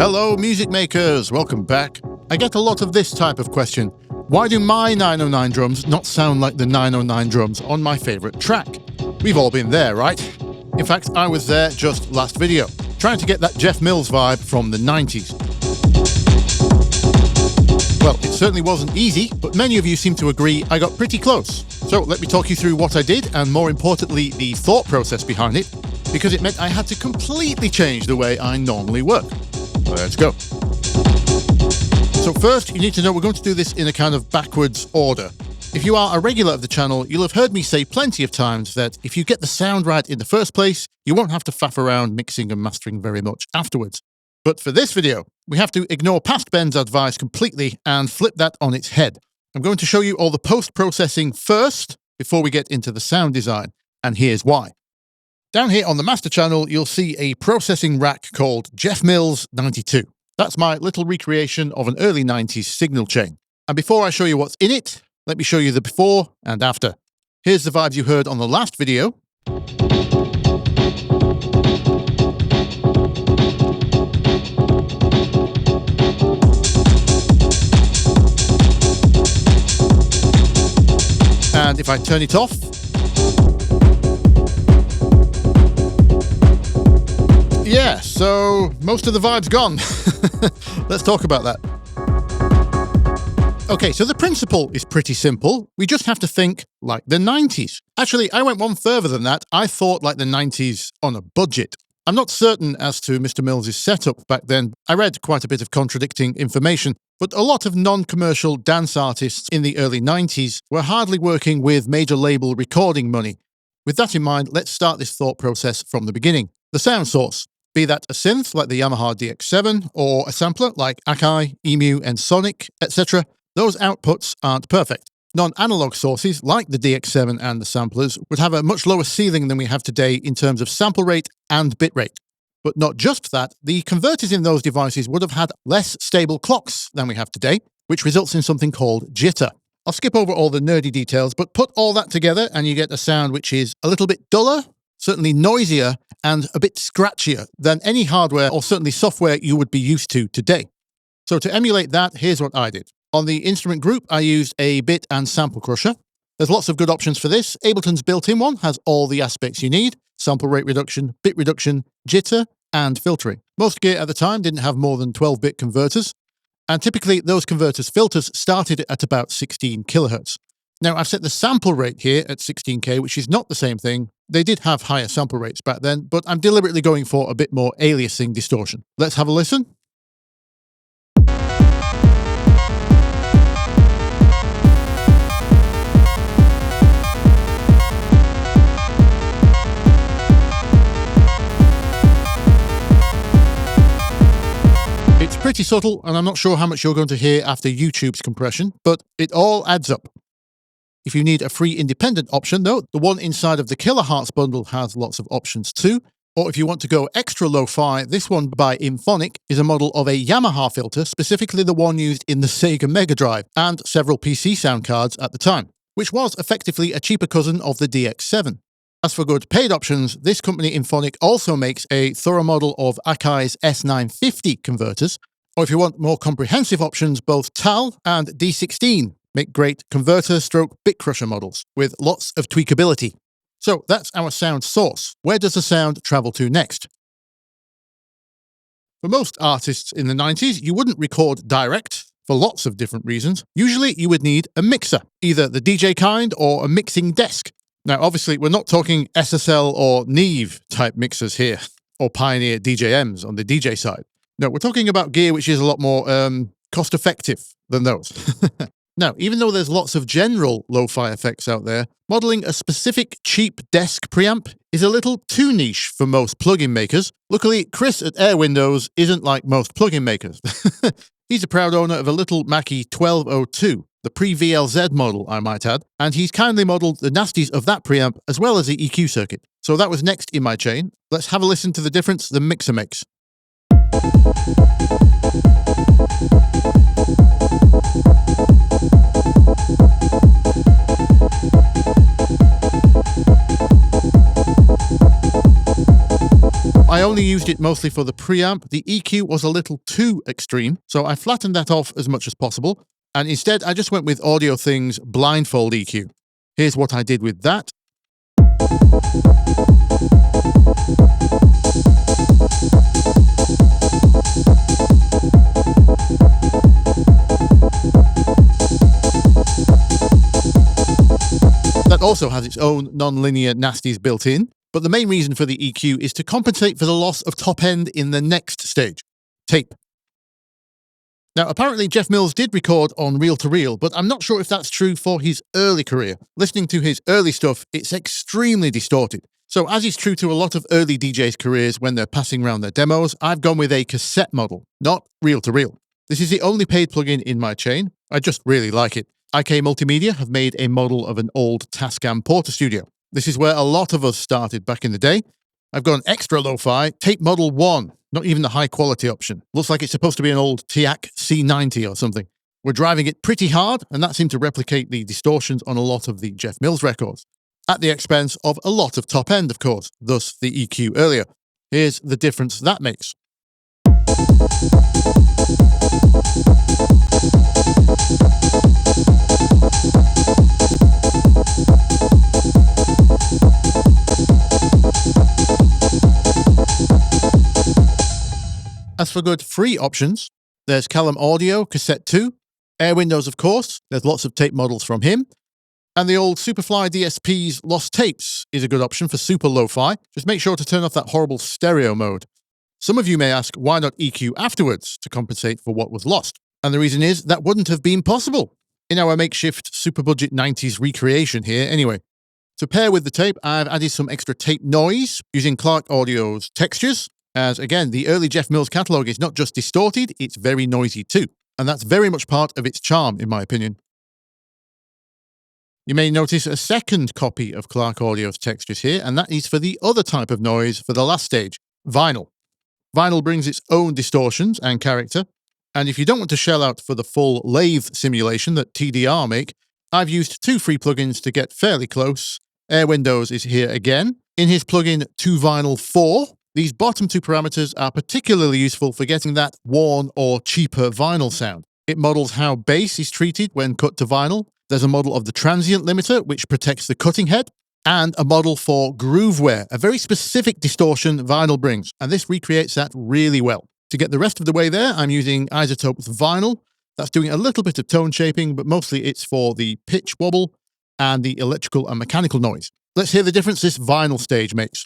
Hello music makers, welcome back. I get a lot of this type of question. Why do my 909 drums not sound like the 909 drums on my favourite track? We've all been there, right? In fact, I was there just last video, trying to get that Jeff Mills vibe from the 90s. Well, it certainly wasn't easy, but many of you seem to agree I got pretty close. So let me talk you through what I did, and more importantly, the thought process behind it, because it meant I had to completely change the way I normally work. Let's go. So first, you need to know we're going to do this in a kind of backwards order. If you are a regular of the channel, you'll have heard me say plenty of times that if you get the sound right in the first place, you won't have to faff around mixing and mastering very much afterwards. But for this video, we have to ignore past Ben's advice completely and flip that on its head. I'm going to show you all the post-processing first before we get into the sound design, and here's why. Down here on the master channel, you'll see a processing rack called Jeff Mills 92. That's my little recreation of an early 90s signal chain. And before I show you what's in it, let me show you the before and after. Here's the vibes you heard on the last video. And if I turn it off, yeah, so most of the vibe's gone. Let's talk about that. Okay, so the principle is pretty simple. We just have to think like the 90s. Actually, I went one further than that. I thought like the 90s on a budget. I'm not certain as to Mr. Mills' setup back then. I read quite a bit of contradicting information, but a lot of non-commercial dance artists in the early 90s were hardly working with major label recording money. With that in mind, let's start this thought process from the beginning. The sound source. Be that a synth like the Yamaha DX7 or a sampler like Akai, Emu and Sonic, etc., those outputs aren't perfect. Non-analog sources like the DX7 and the samplers would have a much lower ceiling than we have today in terms of sample rate and bit rate. But not just that, the converters in those devices would have had less stable clocks than we have today, which results in something called jitter. I'll skip over all the nerdy details, but put all that together and you get a sound which is a little bit duller, certainly noisier, and a bit scratchier than any hardware or certainly software you would be used to today. So to emulate that, here's what I did. On the instrument group, I used a bit and sample crusher. There's lots of good options for this. Ableton's built-in one has all the aspects you need: sample rate reduction, bit reduction, jitter, and filtering. Most gear at the time didn't have more than 12-bit converters, and typically those converters' filters started at about 16 kilohertz. Now, I've set the sample rate here at 16K, which is not the same thing. They did have higher sample rates back then, but I'm deliberately going for a bit more aliasing distortion. Let's have a listen. It's pretty subtle, and I'm not sure how much you're going to hear after YouTube's compression, but it all adds up. If you need a free independent option, though, the one inside of the Kilohertz bundle has lots of options too. Or if you want to go extra lo-fi, this one by Imphonic is a model of a Yamaha filter, specifically the one used in the Sega Mega Drive and several PC sound cards at the time, which was effectively a cheaper cousin of the DX7. As for good paid options, this company Imphonic also makes a thorough model of Akai's S950 converters, or if you want more comprehensive options, both TAL and D16 make great converter-stroke-bit crusher models with lots of tweakability. So that's our sound source. Where does the sound travel to next? For most artists in the 90s, you wouldn't record direct for lots of different reasons. Usually you would need a mixer, either the DJ kind or a mixing desk. Now, obviously, we're not talking SSL or Neve type mixers here, or Pioneer DJMs on the DJ side. No, we're talking about gear which is a lot more cost-effective than those. Now, even though there's lots of general lo-fi effects out there, modeling a specific cheap desk preamp is a little too niche for most plugin makers. Luckily, Chris at Air Windows isn't like most plugin makers. He's a proud owner of a little Mackie 1202, the pre-VLZ model, I might add, and he's kindly modeled the nasties of that preamp as well as the EQ circuit. So that was next in my chain. Let's have a listen to the difference the mixer makes. I only used it mostly for the preamp. The EQ was a little too extreme, so I flattened that off as much as possible, and instead I just went with Audio Thing's blindfold EQ. Here's what I did with that. That also has its own non-linear nasties built in, but the main reason for the EQ is to compensate for the loss of top end in the next stage, tape. Now, apparently Jeff Mills did record on reel-to-reel, but I'm not sure if that's true for his early career. Listening to his early stuff, it's extremely distorted. So as is true to a lot of early DJs' careers when they're passing around their demos, I've gone with a cassette model, not reel-to-reel. This is the only paid plugin in my chain. I just really like it. IK Multimedia have made a model of an old Tascam Porta Studio. This is where a lot of us started back in the day. I've gone extra lo-fi, tape model 1, not even the high quality option. Looks like it's supposed to be an old TIAC C90 or something. We're driving it pretty hard, and that seemed to replicate the distortions on a lot of the Jeff Mills records. At the expense of a lot of top end, of course, thus the EQ earlier. Here's the difference that makes. As for good free options, there's Callum Audio Cassette 2, Air Windows of course, there's lots of tape models from him, and the old Superfly DSP's Lost Tapes is a good option for super lo-fi. Just make sure to turn off that horrible stereo mode. Some of you may ask, why not EQ afterwards to compensate for what was lost? And the reason is that wouldn't have been possible in our makeshift super budget 90s recreation here anyway. To pair with the tape, I've added some extra tape noise using Clark Audio's textures, as again, the early Jeff Mills catalogue is not just distorted, it's very noisy too. And that's very much part of its charm, in my opinion. You may notice a second copy of Clark Audio's textures here, and that is for the other type of noise for the last stage, vinyl. Vinyl brings its own distortions and character, and if you don't want to shell out for the full lathe simulation that TDR make, I've used two free plugins to get fairly close. Air Windows is here again. In his plugin 2Vinyl 4, these bottom two parameters are particularly useful for getting that worn or cheaper vinyl sound. It models how bass is treated when cut to vinyl. There's a model of the transient limiter, which protects the cutting head, and a model for groove wear, a very specific distortion vinyl brings, and this recreates that really well. To get the rest of the way there, I'm using Isotope's vinyl. That's doing a little bit of tone shaping, but mostly it's for the pitch wobble and the electrical and mechanical noise. Let's hear the difference this vinyl stage makes.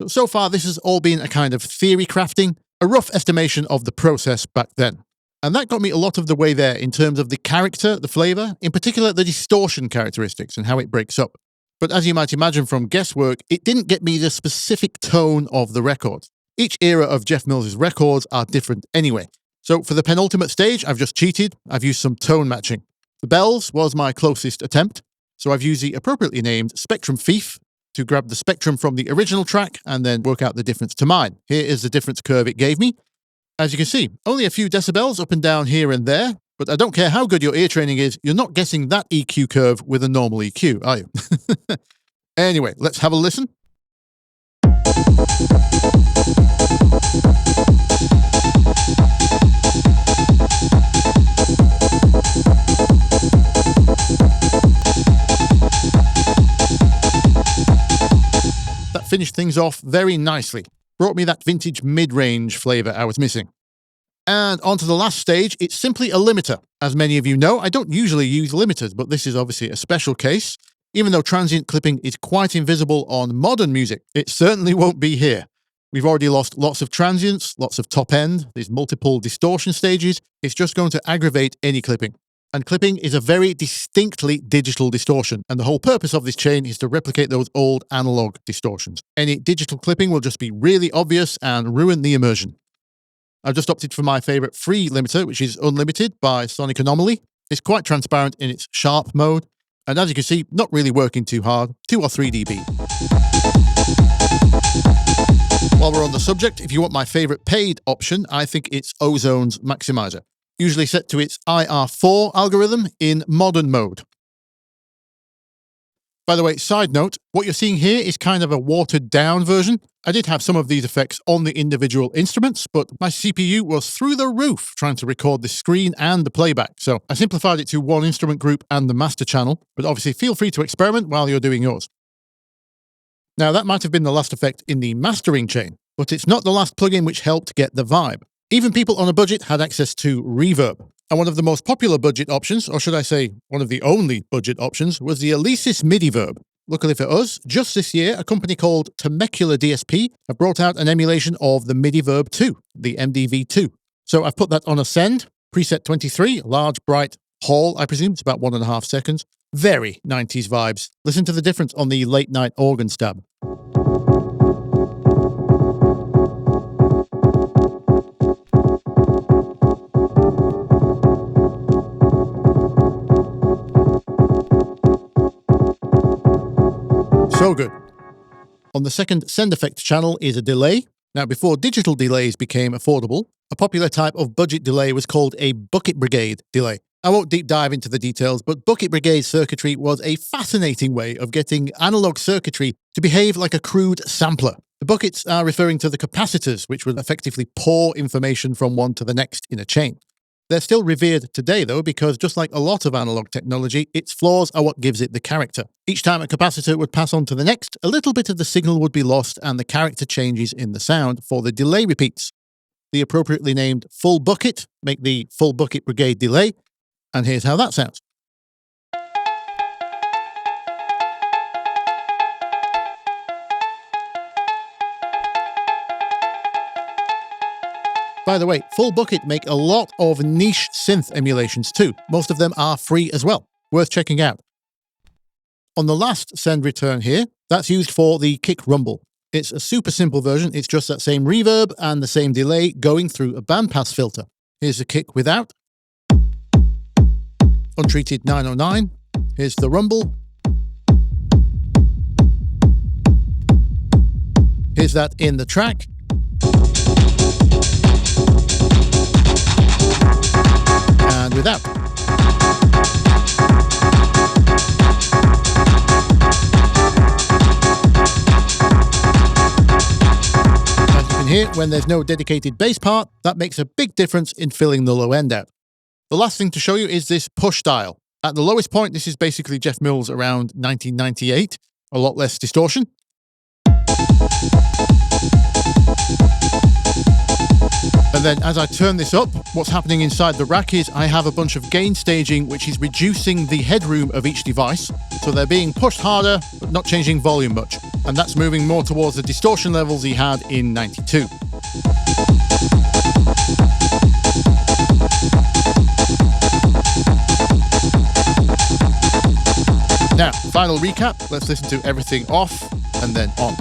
So far, this has all been a kind of theory crafting, a rough estimation of the process back then. And that got me a lot of the way there in terms of the character, the flavour, in particular the distortion characteristics and how it breaks up. But as you might imagine from guesswork, it didn't get me the specific tone of the record. Each era of Jeff Mills' records are different anyway. So for the penultimate stage, I've just cheated. I've used some tone matching. The bells was my closest attempt. So I've used the appropriately named Spectrum Fief to grab the spectrum from the original track and then work out the difference to mine. Here is the difference curve it gave me. As you can see, only a few decibels up and down here and there, but I don't care how good your ear training is, you're not getting that EQ curve with a normal EQ, are you? Anyway, let's have a listen. That finished things off very nicely. Brought me that vintage mid-range flavour I was missing. And on to the last stage, it's simply a limiter. As many of you know, I don't usually use limiters, but this is obviously a special case. Even though transient clipping is quite invisible on modern music, it certainly won't be here. We've already lost lots of transients, lots of top end, there's multiple distortion stages. It's just going to aggravate any clipping. And clipping is a very distinctly digital distortion, and the whole purpose of this chain is to replicate those old analog distortions. Any digital clipping will just be really obvious and ruin the immersion. I've just opted for my favourite free limiter, which is Unlimited by Sonic Anomaly. It's quite transparent in its sharp mode, and as you can see, not really working too hard, 2 or 3 dB. While we're on the subject, if you want my favourite paid option, I think it's Ozone's Maximizer, usually set to its IR4 algorithm in modern mode. By the way, side note, what you're seeing here is kind of a watered down version. I did have some of these effects on the individual instruments, but my CPU was through the roof trying to record the screen and the playback, so I simplified it to one instrument group and the master channel, but obviously feel free to experiment while you're doing yours. Now, that might have been the last effect in the mastering chain, but it's not the last plugin which helped get the vibe. Even people on a budget had access to reverb. And one of the most popular budget options, or should I say, one of the only budget options, was the Alesis MIDI-verb. Luckily for us, just this year, a company called Temecula DSP have brought out an emulation of the MIDI-verb 2, the MDV2. So I've put that on a send, preset 23, large, bright hall, I presume, it's about 1.5 seconds. Very 90s vibes. Listen to the difference on the late night organ stab. So good. On the second send effect channel is a delay. Now, before digital delays became affordable, a popular type of budget delay was called a bucket brigade delay. I won't deep dive into the details, but bucket brigade circuitry was a fascinating way of getting analog circuitry to behave like a crude sampler. The buckets are referring to the capacitors, which would effectively pour information from one to the next in a chain. They're still revered today, though, because just like a lot of analog technology, its flaws are what gives it the character. Each time a capacitor would pass on to the next, a little bit of the signal would be lost and the character changes in the sound for the delay repeats. The appropriately named full bucket make the full bucket brigade delay, and here's how that sounds. By the way, Full Bucket make a lot of niche synth emulations too. Most of them are free as well. Worth checking out. On the last send return here, that's used for the kick rumble. It's a super simple version. It's just that same reverb and the same delay going through a bandpass filter. Here's the kick without. Untreated 909. Here's the rumble. Here's that in the track. And without. As you can hear, when there's no dedicated bass part, that makes a big difference in filling the low end out. The last thing to show you is this push dial. At the lowest point, this is basically Jeff Mills around 1998, a lot less distortion. And then as I turn this up, what's happening inside the rack is I have a bunch of gain staging which is reducing the headroom of each device. So they're being pushed harder, but not changing volume much. And that's moving more towards the distortion levels he had in 92. Now, final recap. Let's listen to everything off and then on.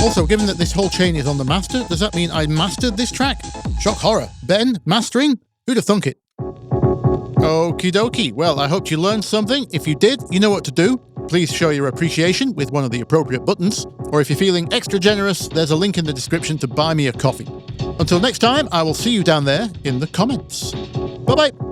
Also, given that this whole chain is on the master, does that mean I mastered this track? Shock horror. Ben, mastering? Who'd have thunk it? Okie dokie. Well, I hope you learned something. If you did, you know what to do. Please show your appreciation with one of the appropriate buttons. Or if you're feeling extra generous, there's a link in the description to buy me a coffee. Until next time, I will see you down there in the comments. Bye-bye.